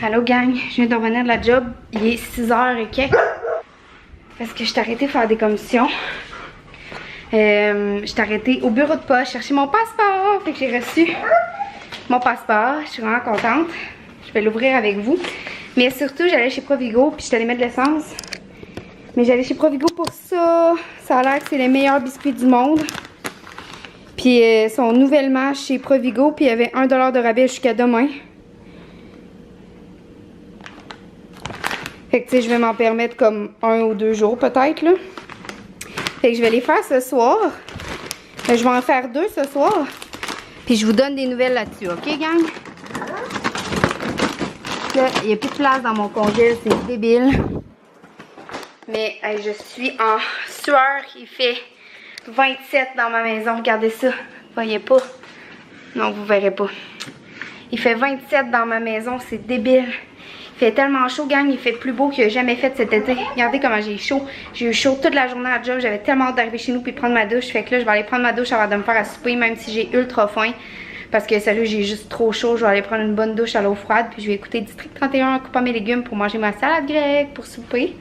Allô gang, je viens de revenir de la job, il est 6h et quelques. Parce que je t'ai arrêté de faire des commissions. Je t'ai arrêté au bureau de poste chercher mon passeport. Fait que j'ai reçu mon passeport, je suis vraiment contente. Je vais l'ouvrir avec vous. Mais surtout, j'allais chez Provigo, puis je t'allais mettre de l'essence. Mais j'allais chez Provigo pour ça. Ça a l'air que c'est les meilleurs biscuits du monde. Puis ils sont nouvellement chez Provigo, puis il y avait 1$ de rabais jusqu'à demain. Fait que tu sais, je vais m'en permettre comme 1 ou 2 jours peut-être là. Fait que je vais les faire ce soir. Je vais en faire 2 ce soir. Puis je vous donne des nouvelles là-dessus, ok gang? Là, il n'y a plus de place dans mon congèle, c'est débile. Mais hey, je suis en sueur, il fait 27 dans ma maison, regardez ça. Vous voyez pas? Non, vous verrez pas. Il fait 27 dans ma maison, c'est débile. Il fait tellement chaud, gang, il fait plus beau qu'il n'a jamais fait cet été. Regardez comment j'ai chaud. J'ai eu chaud toute la journée à job. J'avais tellement hâte d'arriver chez nous puis prendre ma douche. Fait que là, je vais aller prendre ma douche avant de me faire à souper, même si j'ai ultra faim. Parce que sérieux, j'ai juste trop chaud. Je vais aller prendre une bonne douche à l'eau froide. Puis je vais écouter District 31 en coupant mes légumes pour manger ma salade grecque pour souper.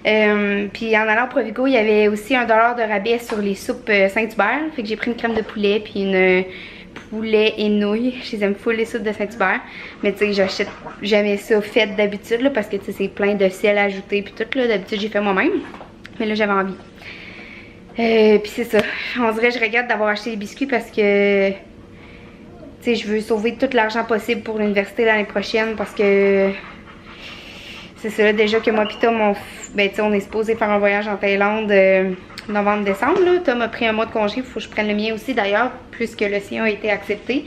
Puis en allant au Provigo, il y avait aussi 1$ de rabais sur les soupes Saint-Hubert. Fait que j'ai pris une crème de poulet puis une poulet et nouilles. Je les aime full les soupes de Saint-Hubert. Mais tu sais, j'achète jamais ça fait d'habitude là, parce que tu sais, c'est plein de sel ajouté puis tout là. D'habitude, j'ai fait moi-même. Mais là, j'avais envie. Puis c'est ça. On dirait que je regrette d'avoir acheté des biscuits parce que tu sais, je veux sauver tout l'argent possible pour l'université l'année prochaine parce que c'est ça là, déjà que moi pis Tom, on est supposé faire un voyage en Thaïlande novembre-décembre. Tom a pris un mois de congé, il faut que je prenne le mien aussi d'ailleurs, puisque le sien a été accepté.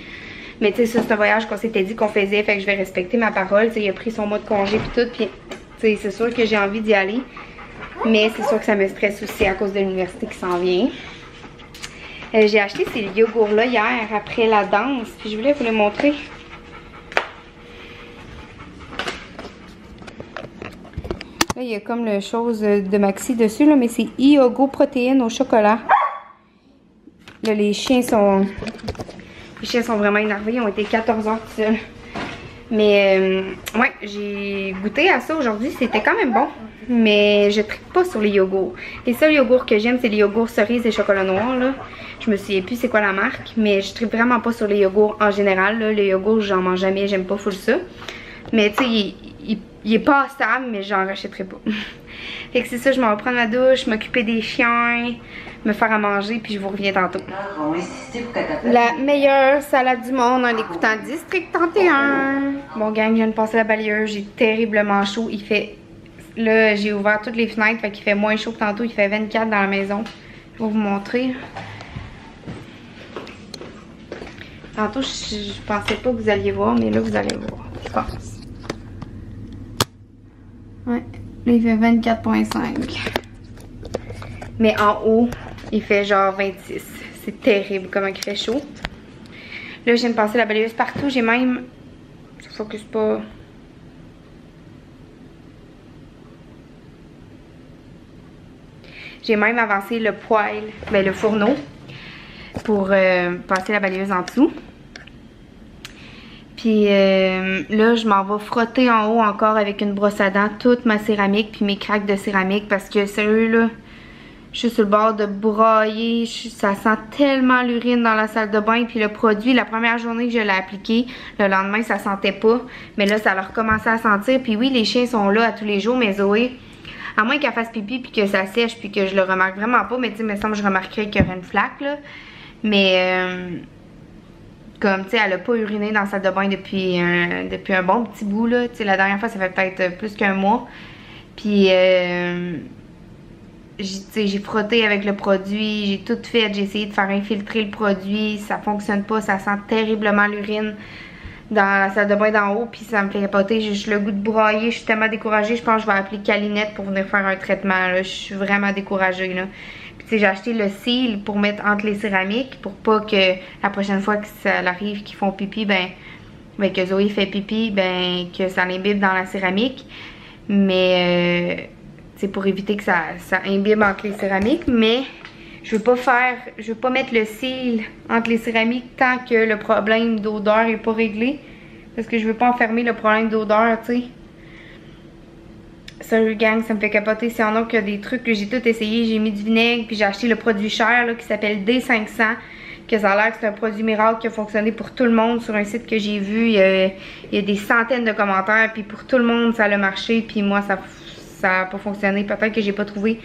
Mais tu sais, ça c'est un voyage qu'on s'était dit qu'on faisait, fait que je vais respecter ma parole. T'sais, il a pris son mois de congé puis tout, puis c'est sûr que j'ai envie d'y aller. Mais c'est sûr que ça me stresse aussi à cause de l'université qui s'en vient. J'ai acheté ces yogourts-là hier après la danse, puis je voulais vous les montrer. Là, il y a comme le chose de Maxi dessus, là, mais c'est Yogo protéines au chocolat. Là, les chiens sont vraiment énervés, ils ont été 14 heures tout seuls. Mais ouais, j'ai goûté à ça aujourd'hui, c'était quand même bon. Mais je tripe pas sur les yogourts. Les seuls yogourts que j'aime, c'est les yogourts cerises et chocolat noir, là. Je me souviens plus c'est quoi la marque, mais je tripe vraiment pas sur les yogourts en général, là. Les yogourts, j'en mange jamais, j'aime pas full ça. Mais tu sais, il est pas stable, mais j'en rachèterai pas. Fait que c'est ça, je m'en vais prendre ma douche, m'occuper des chiens, me faire à manger, puis je vous reviens tantôt. La meilleure salade du monde en écoutant District 31. Bon gang, je viens de passer la balayeuse, j'ai terriblement chaud. Il fait, là j'ai ouvert toutes les fenêtres, fait qu'il fait moins chaud que tantôt, il fait 24 dans la maison. Je vais vous montrer. Tantôt, je pensais pas que vous alliez voir, mais là vous allez voir, je pense. Ouais, là il fait 24,5. Mais en haut, il fait genre 26. C'est terrible comment il fait chaud. Là, je viens de passer la balayeuse partout. J'ai même... Je focus pas. J'ai même avancé le poêle, ben le fourneau, pour passer la balayeuse en dessous. Puis là, je m'en vais frotter en haut encore avec une brosse à dents toute ma céramique puis mes craques de céramique parce que sérieux là, je suis sur le bord de broyer. Ça sent tellement l'urine dans la salle de bain. Puis le produit, la première journée que je l'ai appliqué, le lendemain ça sentait pas. Mais là, ça a recommencé à sentir. Puis oui, les chiens sont là à tous les jours, mais Zoé, à moins qu'elle fasse pipi puis que ça sèche puis que je le remarque vraiment pas, mais tu sais, il me semble que je remarquerais qu'il y aurait une flaque là. Mais comme, tu sais, elle a pas uriné dans la salle de bain depuis un bon petit bout, là. Tu sais, la dernière fois, ça fait peut-être plus qu'un mois. Puis, j'ai frotté avec le produit, j'ai tout fait. J'ai essayé de faire infiltrer le produit. Ça fonctionne pas, ça sent terriblement l'urine dans la salle de bain d'en haut. Puis, ça me fait capoter. J'ai juste le goût de broyer. Je suis tellement découragée. Je pense que je vais appeler Calinette pour venir faire un traitement, là. Je suis vraiment découragée, là. J'ai acheté le seal pour mettre entre les céramiques pour pas que la prochaine fois que ça arrive qu'ils font pipi, ben que Zoé fait pipi, ben que ça l'imbibe dans la céramique. Mais c'est pour éviter que ça imbibe entre les céramiques. Mais je veux pas mettre le cil entre les céramiques tant que le problème d'odeur est pas réglé. Parce que je veux pas enfermer le problème d'odeur, tu sais. Sérieux gang, ça me fait capoter. C'est en or qu'il y a des trucs que j'ai tout essayé. J'ai mis du vinaigre, puis j'ai acheté le produit cher là, qui s'appelle D500. Que ça a l'air que c'est un produit miracle qui a fonctionné pour tout le monde sur un site que j'ai vu. Il y a des centaines de commentaires, puis pour tout le monde ça a marché, puis moi ça a pas fonctionné. Peut-être que j'ai pas trouvé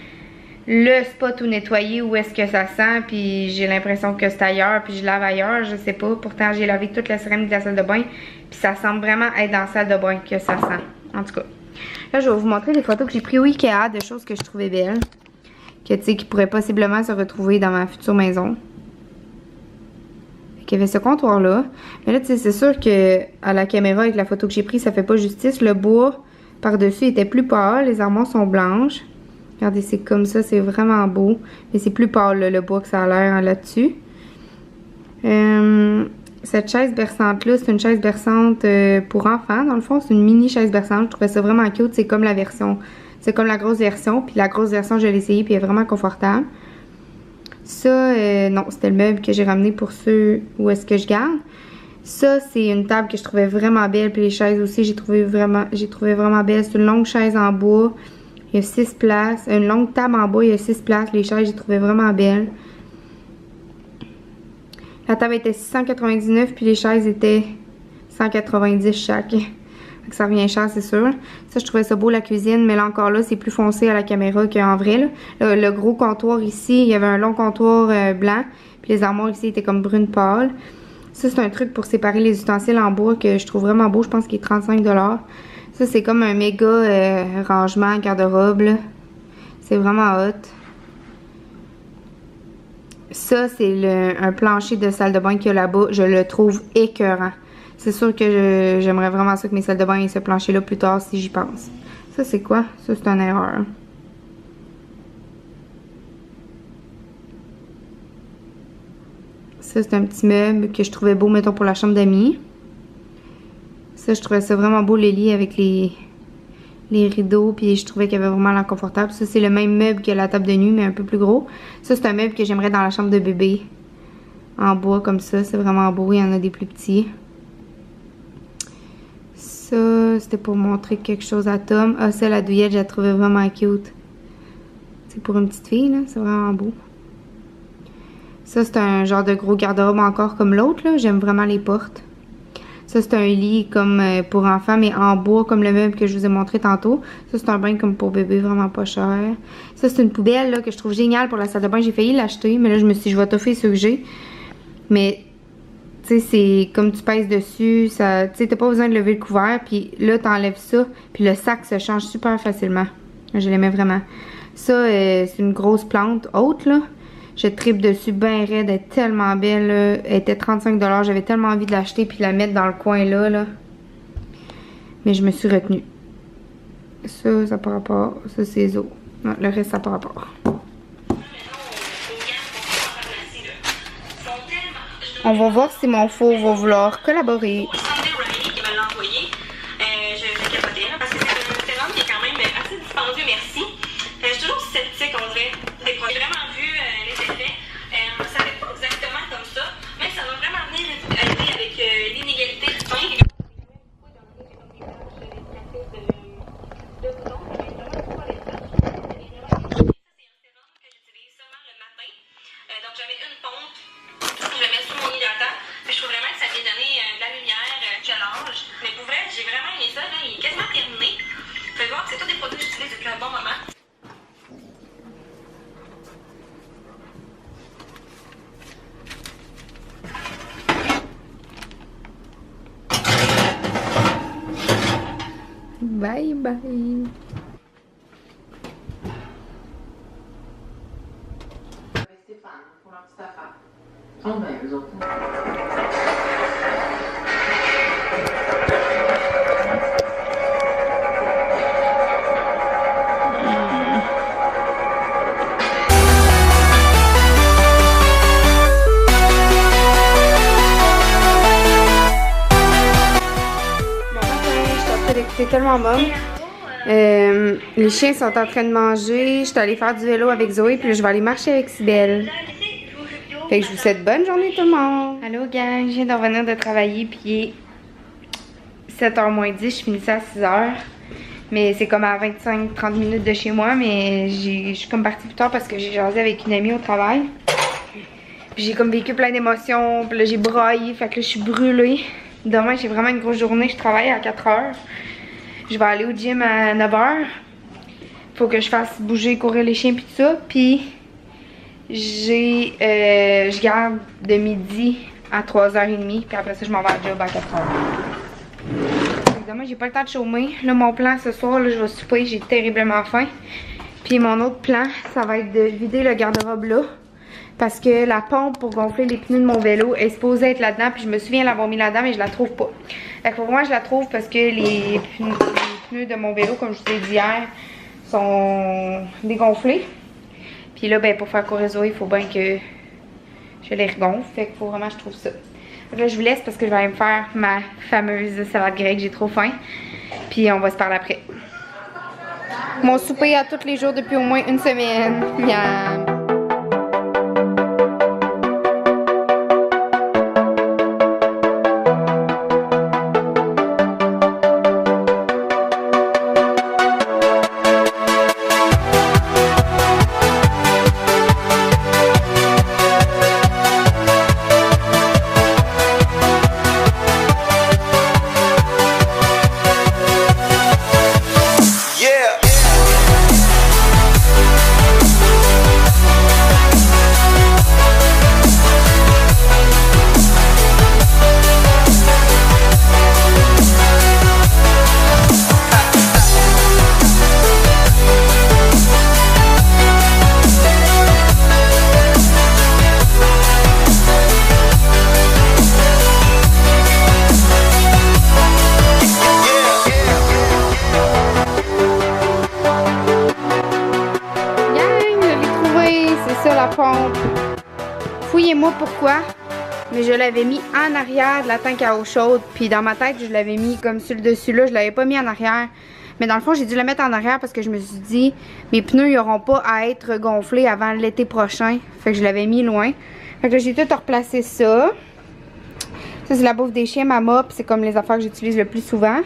le spot où nettoyer, où est-ce que ça sent, puis j'ai l'impression que c'est ailleurs, puis je lave ailleurs, je sais pas. Pourtant j'ai lavé toute la céramique de la salle de bain, puis ça semble vraiment être dans la salle de bain que ça sent. En tout cas, là je vais vous montrer les photos que j'ai prises au Ikea de choses que je trouvais belles, que tu sais, qui pourraient possiblement se retrouver dans ma future maison. Il y avait ce comptoir là, mais là tu sais c'est sûr que à la caméra avec la photo que j'ai prise ça fait pas justice. Le bois par dessus était plus pâle, les armoires sont blanches. Regardez, c'est comme ça, c'est vraiment beau, mais c'est plus pâle là, le bois que ça a l'air là-dessus. Cette chaise berçante là, c'est une chaise berçante pour enfants dans le fond, c'est une mini chaise berçante. Je trouvais ça vraiment cute, c'est comme la version, c'est comme la grosse version, puis la grosse version je l'ai essayée puis elle est vraiment confortable. Ça, non, c'était le meuble que j'ai ramené pour ceux où est-ce que je garde. Ça, c'est une table que je trouvais vraiment belle. Puis les chaises aussi, j'ai trouvé vraiment belle. C'est une longue chaise en bois. Il y a 6 places. Une longue table en bois, il y a 6 places. Les chaises, j'ai trouvé vraiment belles. La table était 699, puis les chaises étaient 190 chaque. Ça revient cher, c'est sûr. Ça, je trouvais ça beau, la cuisine, mais là encore là, c'est plus foncé à la caméra qu'en vrai. Là. Le gros comptoir ici, il y avait un long comptoir blanc, puis les armoires ici étaient comme brune pâle. Ça, c'est un truc pour séparer les ustensiles en bois que je trouve vraiment beau. Je pense qu'il est 35 $. Ça, c'est comme un méga rangement garde-robe. C'est vraiment hot. Ça, c'est un plancher de salle de bain qu'il y a là-bas. Je le trouve écœurant. C'est sûr que j'aimerais vraiment ça que mes salles de bain aient ce plancher-là plus tard si j'y pense. Ça, c'est quoi? Ça, c'est une erreur. Ça, c'est un petit meuble que je trouvais beau, mettons, pour la chambre d'amis. Ça, je trouvais ça vraiment beau, les lits avec les rideaux, puis je trouvais qu'il y avait vraiment l'air confortable. Ça, c'est le même meuble que la table de nuit, mais un peu plus gros. Ça, c'est un meuble que j'aimerais dans la chambre de bébé. En bois, comme ça. C'est vraiment beau. Il y en a des plus petits. Ça, c'était pour montrer quelque chose à Tom. Ah, ça, la douillette, je la trouvais vraiment cute. C'est pour une petite fille, là. C'est vraiment beau. Ça, c'est un genre de gros garde-robe encore comme l'autre, là. J'aime vraiment les portes. Ça, c'est un lit comme pour enfants, mais en bois, comme le meuble que je vous ai montré tantôt. Ça, c'est un bain comme pour bébé, vraiment pas cher. Ça, c'est une poubelle, là, que je trouve géniale pour la salle de bain. J'ai failli l'acheter, mais là, je me suis dit, je vais t'offrir ce que j'ai. Mais... tu sais, c'est comme tu pèses dessus, ça, tu sais, t'as pas besoin de lever le couvert, puis là, t'enlèves ça, puis le sac se change super facilement. Je l'aimais vraiment. Ça, c'est une grosse plante haute, là. Je tripe dessus bien raide, elle est tellement belle, là. Elle était 35 $, j'avais tellement envie de l'acheter puis de la mettre dans le coin là. Mais je me suis retenue. Ça, ça par rapport, ça c'est les os. Non, le reste, ça par rapport. On va voir si mon four va vouloir collaborer. Je capotais parce que c'est un homme qui est quand même assez dispendieux, merci. Je suis toujours sceptique, on dirait, des produits. J'ai vraiment vu les effets. Ça fait pas exactement comme ça, mais ça va vraiment venir aider avec l'inégalité du pain. Donc j'avais une pompe. Je le mets sur mon hydratant. Je trouve vraiment que ça vient donner de la lumière, que l'âge. Mais pour vrai, j'ai vraiment aimé ça. Là, il est quasiment terminé. Vous pouvez voir que c'est tous des produits que j'utilise depuis un bon moment. Bye bye. Stéphane, pour leur petite affaire. Ils sont bien, eux autres. C'est tellement bon. Les chiens sont en train de manger. Je suis allée faire du vélo avec Zoé, puis là, je vais aller marcher avec Cybèle. Fait que je vous souhaite bonne journée tout le monde. Allô gang, je viens de revenir de travailler, puis il est 7h moins 10, je finissais à 6h. Mais c'est comme à 25-30 minutes de chez moi, mais je suis comme partie plus tard parce que j'ai jasé avec une amie au travail. Puis j'ai comme vécu plein d'émotions, puis là j'ai braillé, fait que là je suis brûlée. Demain j'ai vraiment une grosse journée, je travaille à 4h. Je vais aller au gym à 9h. Faut que je fasse bouger, courir les chiens puis tout ça. Puis je garde de midi à 3h30, puis après ça je m'en vais à job à 4h. Demain j'ai pas le temps de chômer. Là mon plan ce soir, là, je vais souper, j'ai terriblement faim. Puis mon autre plan, ça va être de vider le garde-robe là. Parce que la pompe pour gonfler les pneus de mon vélo est supposée être là-dedans. Puis je me souviens l'avoir mis là-dedans, mais je la trouve pas. Fait que pour moi je la trouve parce que les pneus de mon vélo, comme je vous ai dit hier, sont dégonflés. Puis là, ben pour faire courir Zoé, il faut bien que je les regonfle. Fait qu'il faut vraiment que je trouve ça. Là, je vous laisse parce que je vais aller me faire ma fameuse salade grecque. J'ai trop faim. Puis on va se parler après. Mon souper à tous les jours depuis au moins une semaine. Miam. Pompe. Fouillez-moi pourquoi, mais je l'avais mis en arrière de la tank à eau chaude, puis dans ma tête je l'avais mis comme sur le dessus là, je l'avais pas mis en arrière, mais dans le fond j'ai dû le mettre en arrière parce que je me suis dit mes pneus ils auront pas à être gonflés avant l'été prochain, fait que je l'avais mis loin. Fait que là, j'ai tout replacé ça. Ça c'est la bouffe des chiens, ma mop, c'est comme les affaires que j'utilise le plus souvent.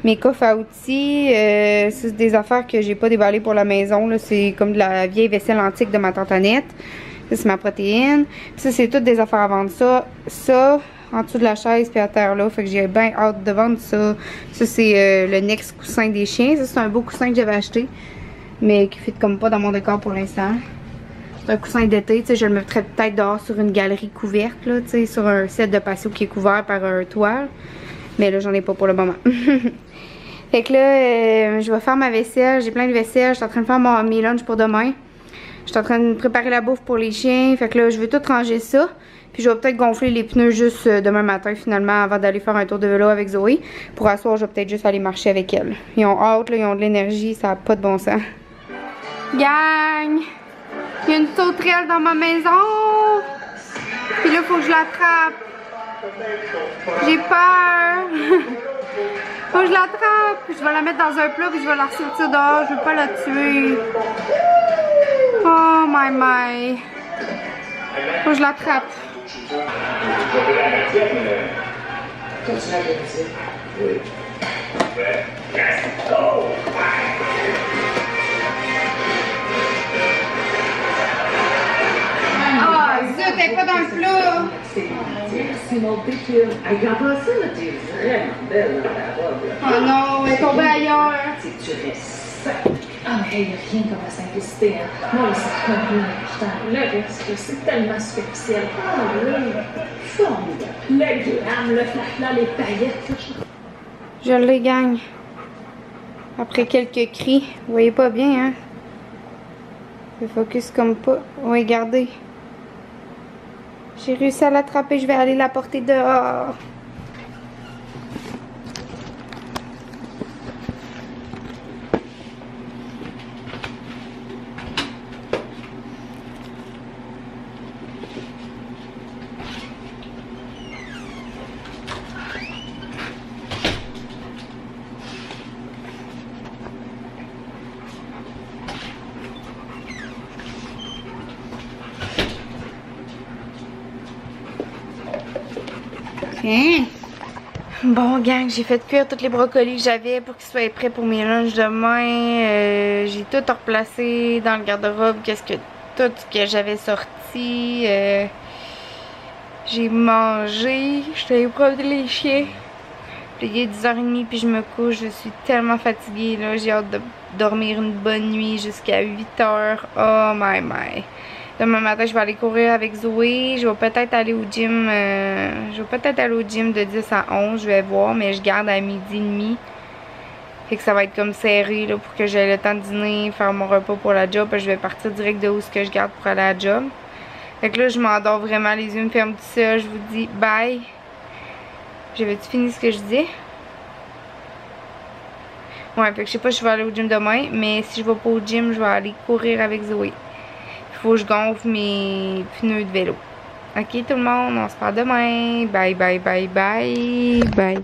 Mes coffres à outils, c'est des affaires que j'ai pas déballées pour la maison. C'est comme de la vieille vaisselle antique de ma tante Annette. Ça, c'est ma protéine. Puis ça, c'est toutes des affaires à vendre. Ça, en dessous de la chaise puis à terre là. Fait que j'ai bien hâte de vendre ça. Ça, c'est le Next coussin des chiens. Ça, c'est un beau coussin que j'avais acheté, mais qui fit comme pas dans mon décor pour l'instant. C'est un coussin d'été. Je le mettrais peut-être dehors sur une galerie couverte, là, sur un set de patio qui est couvert par un toile. Mais là, j'en ai pas pour le moment. Fait que là, je vais faire ma vaisselle. J'ai plein de vaisselle. Je suis en train de faire mes lunchs pour demain. Je suis en train de préparer la bouffe pour les chiens. Fait que là, je vais tout ranger ça. Puis je vais peut-être gonfler les pneus juste demain matin finalement avant d'aller faire un tour de vélo avec Zoé. Pour asseoir, je vais peut-être juste aller marcher avec elle. Ils ont hâte, là, ils ont de l'énergie. Ça n'a pas de bon sens. Gang! Il y a une sauterelle dans ma maison. Puis là, il faut que je l'attrape. J'ai peur. Faut que je l'attrape. Je vais la mettre dans un plat puis je vais la ressortir dehors. Je veux pas la tuer. Oh my. Faut que je l'attrape. Ah, zut, t'es pas dans le plat. C'est mon pécule. Regarde ça, là, t'es vraiment belle dans ta robe. Oh non, elle est tombée ailleurs. Tu restes sec. Ah, mais il n'y a rien comme la simplicité, hein. Moi, c'est complètement important. Le reste, c'est tellement superficiel. Ah, oui. Formidable. Le glam, le flafla, les paillettes. Je les gagne. Après quelques cris. Vous voyez pas bien, hein? Je focus comme pas. Oui, regardez. J'ai réussi à l'attraper. Je vais aller la porter dehors. Hein? Bon, gang, j'ai fait cuire tous les brocolis que j'avais pour qu'ils soient prêts pour mes lunchs demain. J'ai tout replacé dans le garde-robe, tout ce que j'avais sorti. J'ai mangé, je allée promener les chiens. Puis il est 10h30 puis je me couche, je suis tellement fatiguée là, j'ai hâte de dormir une bonne nuit jusqu'à 8h. Oh my. Demain matin, je vais aller courir avec Zoé. Je vais peut-être aller au gym. De 10 à 11. Je vais voir, mais je garde à 12h30. Fait que ça va être comme serré là, pour que j'aie le temps de dîner, faire mon repas pour la job. Je vais partir direct de où ce que je garde pour aller à la job. Fait que là, je m'endors vraiment. Les yeux me ferment tout seul. Je vous dis bye. J'avais-tu fini ce que je disais? Ouais, fait que je sais pas si je vais aller au gym demain. Mais si je vais pas au gym, je vais aller courir avec Zoé. Faut que je gonfle mes pneus de vélo. Ok tout le monde, on se parle demain. Bye.